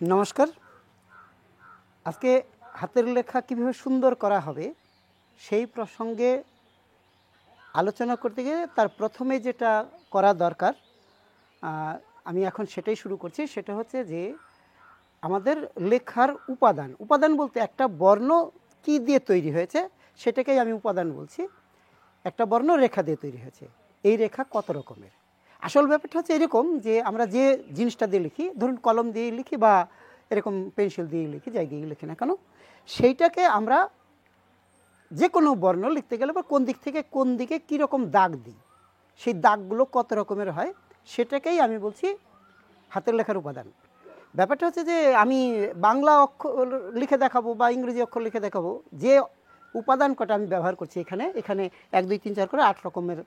নমস্কার। আজকে হাতের লেখা কীভাবে সুন্দর করা হবে সেই প্রসঙ্গে আলোচনা করতে গিয়ে তার প্রথমে যেটা করা দরকার, আমি এখন সেটাই শুরু করছি। সেটা হচ্ছে যে আমাদের লেখার উপাদান বলতে একটা বর্ণ কি দিয়ে তৈরি হয়েছে সেটাকেই আমি উপাদান বলছি। একটা বর্ণ রেখা দিয়ে তৈরি হয়েছে। এই রেখা কত রকমের? আসল ব্যাপারটা হচ্ছে এরকম যে আমরা যে জিনিসটা দিয়ে লিখি, ধরুন কলম দিয়ে লিখি বা এরকম পেন্সিল দিয়ে লিখি, যাই দিয়ে লিখি না কেন, সেইটাকে আমরা যে কোনো বর্ণ লিখতে গেলে বা কোন দিক থেকে কোন দিকে কীরকম দাগ দিই, সেই দাগগুলো কত রকমের হয় সেটাকেই আমি বলছি হাতের লেখার উপাদান। ব্যাপারটা হচ্ছে যে আমি বাংলা অক্ষর লিখে দেখাবো বা ইংরেজি অক্ষর লিখে দেখাবো, যে উপাদান কটা আমি ব্যবহার করছি এখানে 1 2 3 4 করে 8 রকমের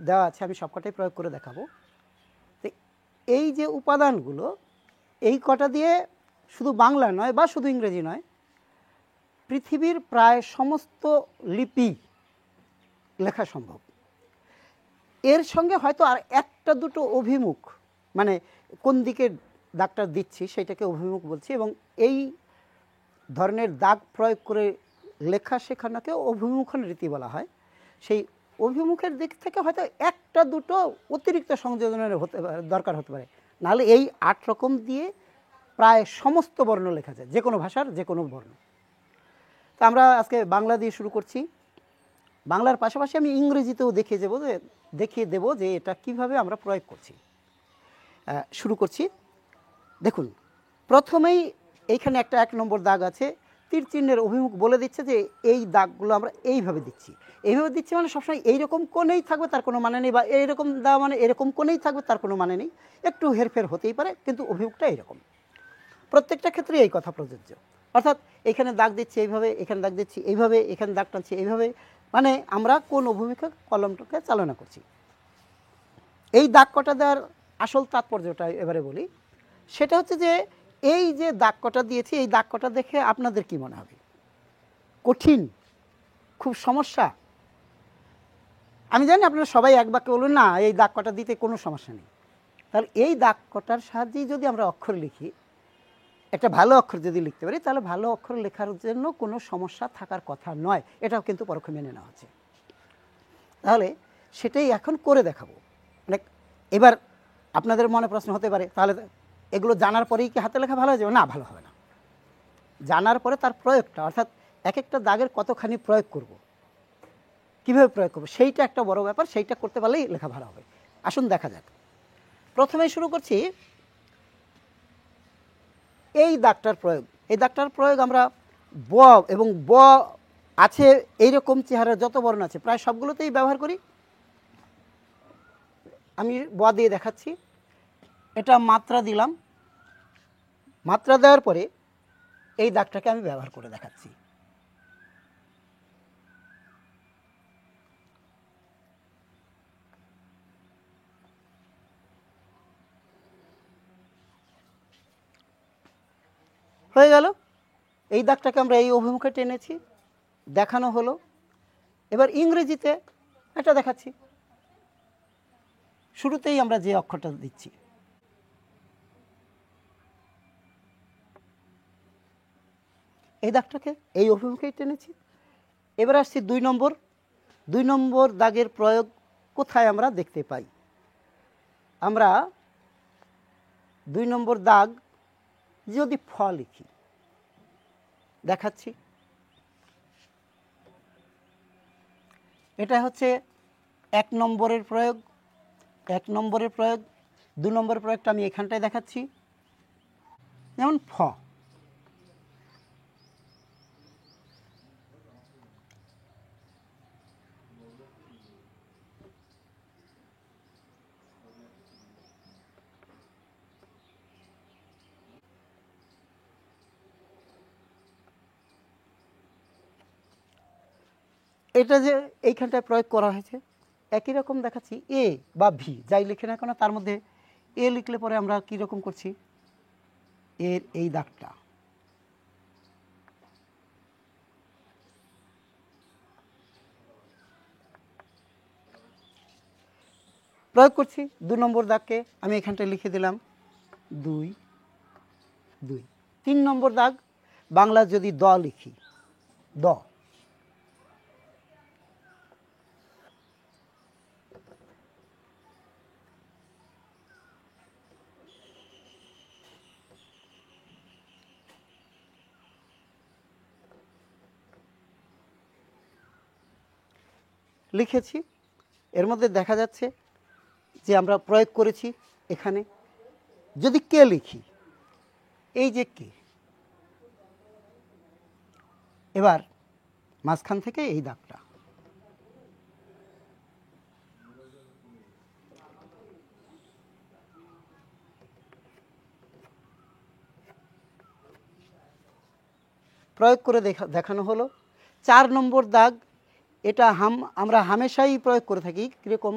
দেওয়া আছে, আমি সবকটাই প্রয়োগ করে দেখাবো। তো এই যে উপাদানগুলো, এই কটা দিয়ে শুধু বাংলা নয় বা শুধু ইংরেজি নয়, পৃথিবীর প্রায় সমস্ত লিপি লেখা সম্ভব। এর সঙ্গে হয়তো আর একটা দুটো অভিমুখ, মানে কোন দিকে দাগটা দিচ্ছি সেটাকে অভিমুখ বলছি, এবং এই ধরনের দাগ প্রয়োগ করে লেখা শেখানোকে অভিমুখন রীতি বলা হয়। সেই অভিমুখের দিক থেকে হয়তো একটা দুটো অতিরিক্ত সংযোজনের দরকার হতে পারে, নাহলে এই 8 রকম দিয়ে প্রায় সমস্ত বর্ণ লেখা যায়, যে কোনো ভাষার যে কোনো বর্ণ। তা আমরা আজকে বাংলা দিয়ে শুরু করছি। বাংলার পাশাপাশি আমি ইংরেজিতেও দেখিয়ে দেব যে এটা কিভাবে আমরা প্রয়োগ করছি। শুরু করছি। দেখুন, প্রথমেই এইখানে একটা 1 নম্বর দাগ আছে, তীর চিহ্নের অভিমুখ বলে দিচ্ছে যে এই দাগগুলো আমরা এইভাবে দিচ্ছি। এইভাবে দিচ্ছি মানে সবসময় এইরকম কোণেই থাকবে তার কোনো মানে নেই, বা এইরকম দেওয়া মানে এরকম কোণেই থাকবে তার কোনো মানে নেই। একটু হেরফের হতেই পারে, কিন্তু অভিমুখটা এইরকম। প্রত্যেকটা ক্ষেত্রে এই কথা প্রযোজ্য। অর্থাৎ এখানে দাগ দিচ্ছি এইভাবে, এখানে দাগ দিচ্ছি এইভাবে, এখানে দাগ টানছি এইভাবে, মানে আমরা কোন অভিমুখে কলমটাকে চালনা করছি। এই দাগ কটা দেওয়ার আসল তাৎপর্যটা এবারে বলি। সেটা হচ্ছে যে এই যে দাগ কটা দিয়েছি, এই দাগ কটা দেখে আপনাদের কি মনে হবে? কঠিন? খুব সমস্যা? আমি জানি আপনারা সবাই এক বাক্যে বলুন, না এই দাগ কটা দিতে কোনো সমস্যা নেই। তাহলে এই দাগ কটার সাহায্যেই যদি আমরা অক্ষর লিখি, একটা ভালো অক্ষর যদি লিখতে পারি, তাহলে ভালো অক্ষর লেখার জন্য কোনো সমস্যা থাকার কথা নয়। এটাও কিন্তু পরোক্ষে মেনে নেওয়া হচ্ছে। তাহলে সেটাই এখন করে দেখাবো। মানে এবার আপনাদের মনে প্রশ্ন হতে পারে, তাহলে এগুলো জানার পরেই কি হাতে লেখা ভালো হয়ে যাবে? না, ভালো হবে না। জানার পরে তার প্রয়োগটা, অর্থাৎ এক একটা দাগের কতখানি প্রয়োগ করব, কীভাবে প্রয়োগ করব, সেইটা একটা বড় ব্যাপার। সেইটা করতে পারলেই লেখা ভালো হবে। আসুন দেখা যাক। প্রথমে শুরু করছি এই দাগটার প্রয়োগ। এই দাগটার প্রয়োগ আমরা ব এবং ব আছে এইরকম চেহারার যত বর্ণ আছে প্রায় সবগুলোতেই ব্যবহার করি। আমি ব দিয়ে দেখাচ্ছি। এটা মাত্রা দিলাম। মাত্রা দেওয়ার পরে এই দাগটাকে আমি ব্যবহার করে দেখাচ্ছি। হয়ে গেল। এই দাগটাকে আমরা এই অভিমুখে টেনেছি, দেখানো হলো। এবার ইংরেজিতে এটা দেখাচ্ছি। শুরুতেই আমরা যে অক্ষরটা দিচ্ছি, এই দাগটাকে এই অভিমুখেই টেনেছি। এবার আসছি 2 নম্বর। 2 নম্বর দাগের প্রয়োগ কোথায় আমরা দেখতে পাই? আমরা 2 নম্বর দাগ যদি ফ লিখি, দেখাচ্ছি। এটা হচ্ছে 1 নম্বরের প্রয়োগ। 1 নম্বরের প্রয়োগ। 2 নম্বরের প্রয়োগটা আমি এখানটায় দেখাচ্ছি। যেমন ফ। এটা যে এইখানটায় প্রয়োগ করা হয়েছে, একই রকম দেখাচ্ছি। এ বা ভি যাই লিখে না কেন, তার মধ্যে এ লিখলে পরে আমরা কীরকম করছি, এর এই দাগটা প্রয়োগ করছি। 2 নম্বর দাগকে আমি এখানটায় লিখে দিলাম 2। 2। 3 নম্বর দাগ, বাংলা যদি দ লিখি, দ, লিখেছি। এর মধ্যে দেখা যাচ্ছে যে আমরা প্রয়োগ করেছি এখানে। যদি কে লিখি, এই যে কে, এবার মাঝখান থেকে এই দাগটা, প্রয়োগ করে দেখানো হলো। 4 নম্বর দাগ, এটা আমরা হামেশাই প্রয়োগ করে থাকি। কীরকম,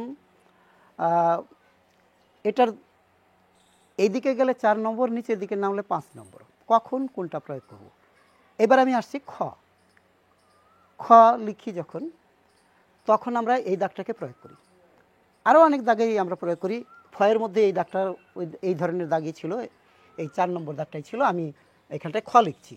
এটার এইদিকে গেলে 4 নম্বর, নিচের দিকে নামলে 5 নম্বর। কখন কোনটা প্রয়োগ করব? এবার আমি আসছি খ। খ লিখি যখন, তখন আমরা এই দাগটাকে প্রয়োগ করি। আরও অনেক দাগেই আমরা প্রয়োগ করি। ফয়ের মধ্যে এই দাগটা এই ধরনের দাগই ছিল, এই 4 নম্বর দাগটাই ছিল। আমি এখানটায় খ লিখছি।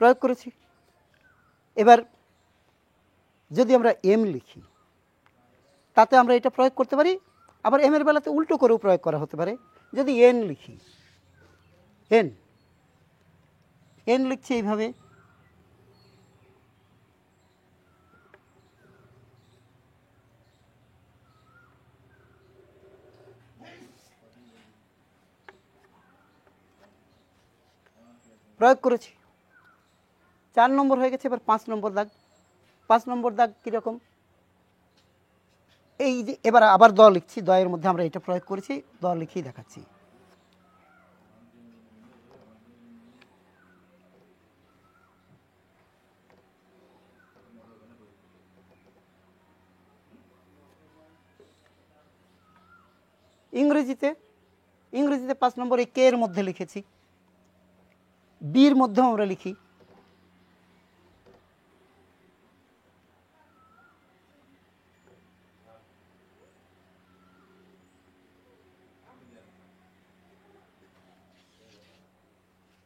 প্রয়োগ করেছি। এবার যদি আমরা এম লিখি, তাতে আমরা এটা প্রয়োগ করতে পারি। আবার এম এর বেলাতে উল্টো করেও প্রয়োগ করা হতে পারে। যদি এন লিখি, এন, এন লিখছি এইভাবে। প্রয়োগ করেছি। 4 নম্বর হয়ে গেছে। এবার 5 নম্বর দাগ। 5 নম্বর দাগ কীরকম, এই যে এবার আবার দ লিখছি। দ এর মধ্যে আমরা এটা প্রয়োগ করেছি, দ লিখেই দেখাচ্ছি। ইংরেজিতে 5 নম্বর এই কে এর মধ্যে লিখেছি। বির মধ্যেও আমরা লিখি।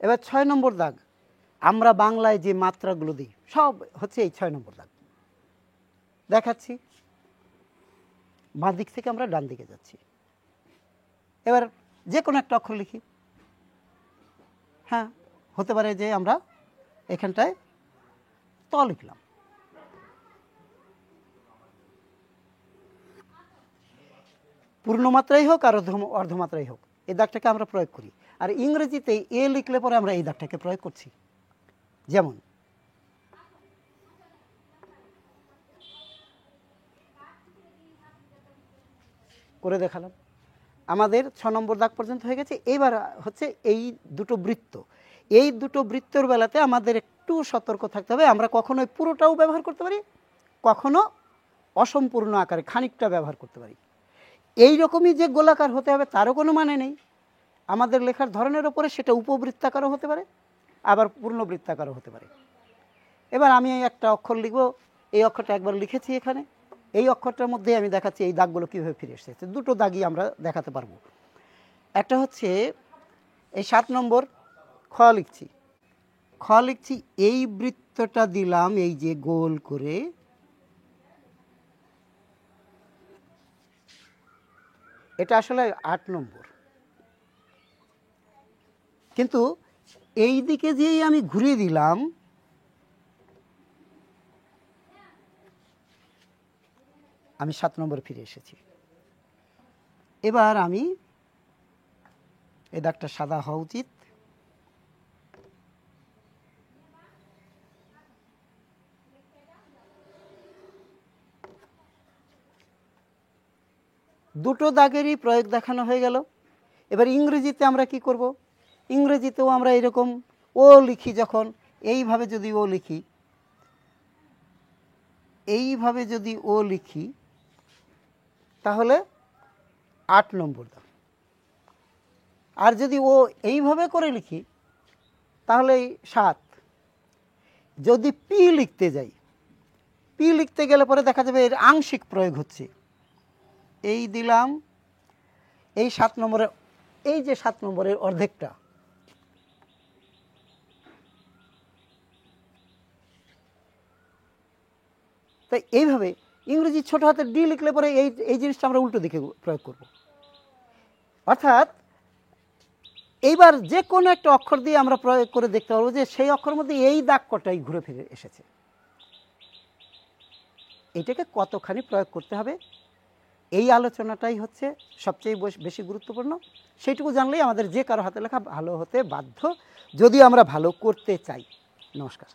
এবার 6 নম্বর দাগ, আমরা বাংলায় যে মাত্রাগুলো দিই সব হচ্ছে এই 6 নম্বর দাগ। দেখাচ্ছি, বাঁ দিক থেকে আমরা ডান দিকে যাচ্ছি। এবার যে কোনো একটা অক্ষর লিখি। হ্যাঁ, হতে পারে যে আমরা এখানটায় ত লিখলাম। পূর্ণমাত্রাই হোক আর অর্ধমাত্রাই হোক, এই দাগটাকে আমরা প্রয়োগ করি। আর ইংরেজিতে এ লিখলে পরে আমরা এই দাগটাকে প্রয়োগ করছি। যেমন করে দেখালাম। আমাদের 6 নম্বর দাগ পর্যন্ত হয়ে গেছে। এবার হচ্ছে এই দুটো বৃত্ত। এই দুটো বৃত্তর বেলাতে আমাদের একটু সতর্ক থাকতে হবে। আমরা কখনো পুরোটাও ব্যবহার করতে পারি, কখনো অসম্পূর্ণ আকারে খানিকটা ব্যবহার করতে পারি। এই রকমই যে গোলাকার হতে হবে তারও কোনো মানে নেই। আমাদের লেখার ধরনের ওপরে সেটা উপবৃত্তাকারও হতে পারে, আবার পূর্ণবৃত্তাকারও হতে পারে। এবার আমি একটা অক্ষর লিখব। এই অক্ষরটা একবার লিখেছি এখানে। এই অক্ষরটার মধ্যে আমি দেখাচ্ছি এই দাগগুলো কীভাবে ফিরে এসেছে। দুটো দাগই আমরা দেখাতে পারবো। একটা হচ্ছে এই 7 নম্বর খ লিখছি। খ লিখছি, এই বৃত্তটা দিলাম এই যে গোল করে, এটা আসলে 8 নম্বর। কিন্তু এই দিকে যেই আমি ঘুরিয়ে দিলাম, আমি 7 নম্বরে ফিরে এসেছি। এবার আমি এই দাগটা সাদা হওয়া উচিত। দুটো দাগেরই প্রয়োগ দেখানো হয়ে গেল। এবার ইংরেজিতে আমরা কি করব? ইংরেজিতেও আমরা এরকম ও লিখি। যখন এইভাবে যদি ও লিখি, এইভাবে যদি ও লিখি, তাহলে 8 নম্বর দাও। আর যদি ও এইভাবে করে লিখি তাহলে 7। যদি পি লিখতে যাই, পি লিখতে গেলে পরে দেখা যাবে এর আংশিক প্রয়োগ হচ্ছে। এই দিলাম, এই 7 নম্বরের, এই যে 7 নম্বরের অর্ধেকটা, তাই এইভাবে ইংরেজি ছোট হাতের ডি লিখলে পরে এই এই জিনিসটা আমরা উল্টো দিকে প্রয়োগ করব। অর্থাৎ এইবার যে কোনো একটা অক্ষর দিয়ে আমরা প্রয়োগ করে দেখতে পারবো যে সেই অক্ষরের মধ্যে এই দাগ কটাই ঘুরে ফিরে এসেছে। এটাকে কতখানি প্রয়োগ করতে হবে, এই আলোচনাটাই হচ্ছে সবচেয়ে বেশি গুরুত্বপূর্ণ। সেইটুকু জানলেই আমাদের যে কারো হাতে লেখা ভালো হতে বাধ্য, যদি আমরা ভালো করতে চাই। নমস্কার।